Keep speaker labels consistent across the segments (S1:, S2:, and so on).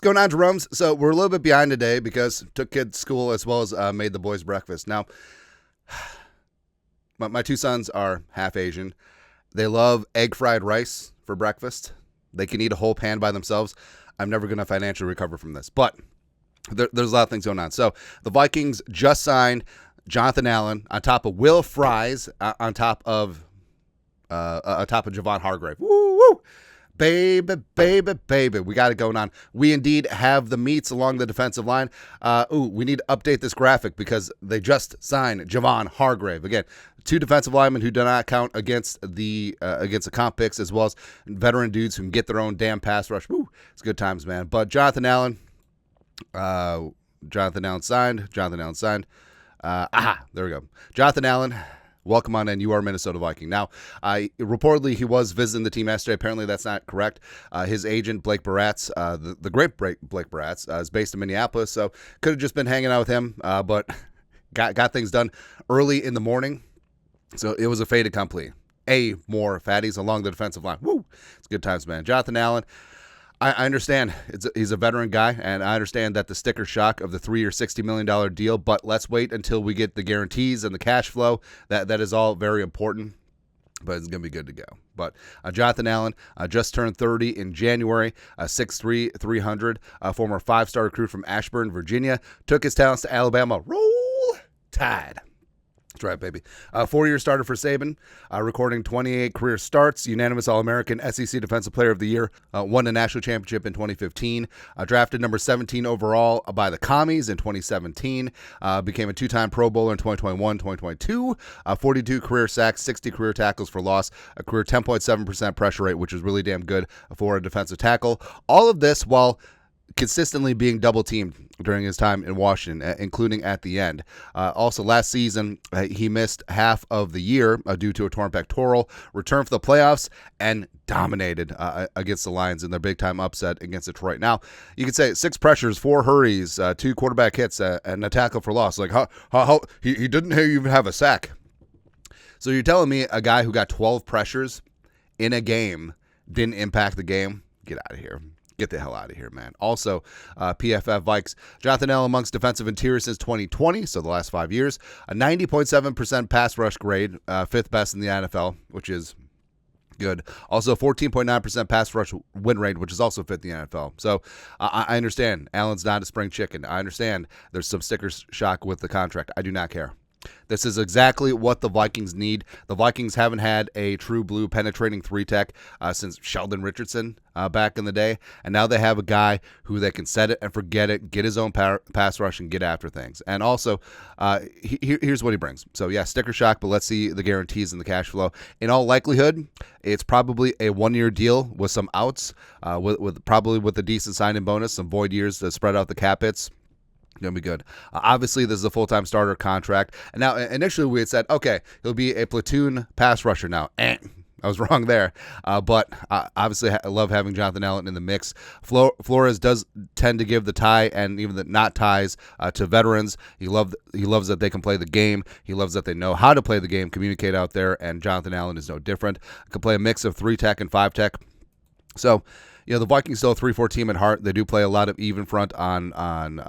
S1: going on, Jerome's? So we're a little bit behind today because took kids to school as well as made the boys breakfast. Now, my two sons are half Asian. They love egg fried rice for breakfast. They can eat a whole pan by themselves. I'm never going to financially recover from this, but there's a lot of things going on. So the Vikings just signed Jonathan Allen on top of Will Fries on top of Javon Hargrave. Woo woo. Baby, we got it going on. We indeed have the meats along the defensive line. We need to update this graphic because they just signed Javon Hargrave. Again, two defensive linemen who do not count against the comp picks, as well as veteran dudes who can get their own damn pass rush. Woo, it's good times, man. But Jonathan Allen signed. There we go. Jonathan Allen. Welcome on in. You are a Minnesota Viking. Now, reportedly, he was visiting the team yesterday. Apparently, that's not correct. His agent, Blake Baratz, the great Blake Baratz, is based in Minneapolis, so could have just been hanging out with him, but got things done early in the morning. So it was a fait accompli. More fatties along the defensive line. Woo! It's good times, man. Jonathan Allen. I understand he's a veteran guy, and I understand that the sticker shock of the 3-year, $60 million deal, but let's wait until we get the guarantees and the cash flow. That is all very important, but it's going to be good to go. But Jonathan Allen just turned 30 in January, 6'3", 300, former 5-star recruit from Ashburn, Virginia, took his talents to Alabama. Roll Tide. That's right, baby. 4-year starter for Saban, recording 28 career starts, unanimous All-American, SEC Defensive Player of the Year, won a national championship in 2015, drafted number 17 overall by the Commies in 2017, became a 2-time Pro Bowler in 2021, 2022, 42 career sacks, 60 career tackles for loss, a career 10.7% pressure rate, which is really damn good for a defensive tackle. All of this while consistently being double-teamed during his time in Washington, including at the end. Also, last season, he missed half of the year due to a torn pectoral, returned for the playoffs, and dominated against the Lions in their big-time upset against Detroit. Now, you could say 6 pressures, 4 hurries, 2 quarterback hits, and a tackle for loss. Like, how he didn't even have a sack. So you're telling me a guy who got 12 pressures in a game didn't impact the game? Get out of here. Get the hell out of here, man. Also, PFF Vikes, Jonathan Allen amongst defensive interiors since 2020, so the last 5 years. A 90.7% pass rush grade, 5th best in the NFL, which is good. Also, 14.9% pass rush win rate, which is also 5th in the NFL. So I understand Allen's not a spring chicken. I understand there's some sticker shock with the contract. I do not care. This is exactly what the Vikings need. The Vikings haven't had a true blue penetrating 3-tech since Sheldon Richardson back in the day, and now they have a guy who they can set it and forget it, get his own pass rush, and get after things. And also, here's what he brings. So, yeah, sticker shock, but let's see the guarantees and the cash flow. In all likelihood, it's probably a 1-year deal with some outs, probably with a decent signing bonus, some void years to spread out the cap hits. Going to be good. Obviously, this is a full-time starter contract. And now, initially, we had said, okay, he'll be a platoon pass rusher now. I was wrong there. But obviously, I love having Jonathan Allen in the mix. Flores does tend to give the tie and even the not ties to veterans. He loves that they can play the game. He loves that they know how to play the game, communicate out there, and Jonathan Allen is no different. Can play a mix of 3-tech and 5-tech. So, the Vikings still a 3-4 team at heart. They do play a lot of even front on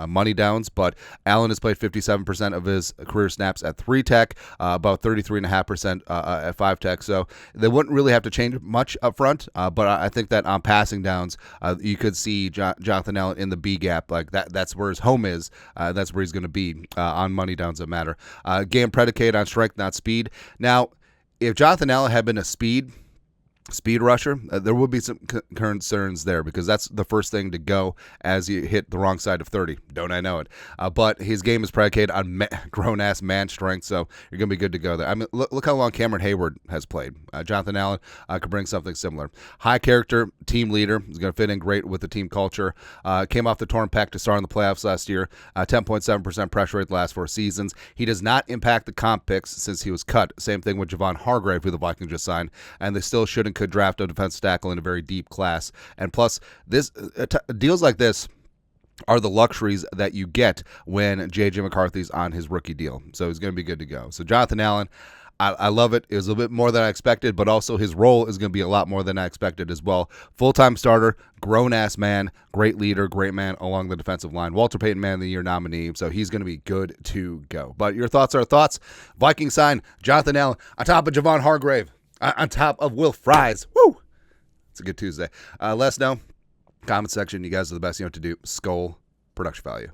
S1: money downs, but Allen has played 57% of his career snaps at 3-tech, about 33.5% at 5-tech. So they wouldn't really have to change much up front, but I think that on passing downs, you could see Jonathan Allen in the B gap. Like that's where his home is. That's where he's going to be on money downs that matter. Game predicated on strength, not speed. Now, if Jonathan Allen had been a speed rusher, there would be some concerns there because that's the first thing to go as you hit the wrong side of 30. Don't I know it? But his game is predicated on grown-ass man strength, so you're going to be good to go there. I mean, look how long Cameron Hayward has played. Jonathan Allen could bring something similar. High character, team leader. He's going to fit in great with the team culture. Came off the torn pec to start in the playoffs last year. 10.7% pressure rate the last 4 seasons. He does not impact the comp picks since he was cut. Same thing with Javon Hargrave, who the Vikings just signed, and they still shouldn't could draft a defensive tackle in a very deep class. And plus, this deals like this are the luxuries that you get when J.J. McCarthy's on his rookie deal. So he's going to be good to go. So Jonathan Allen, I love it. It was a little bit more than I expected, but also his role is going to be a lot more than I expected as well. Full-time starter, grown-ass man, great leader, great man along the defensive line. Walter Payton Man of the Year nominee, so he's going to be good to go. But your thoughts are thoughts. Viking sign, Jonathan Allen, on top of Javon Hargrave, on top of Will Fries. Woo! It's a good Tuesday. Let us know. Comment section. You guys are the best. You know what to do. Skull production value.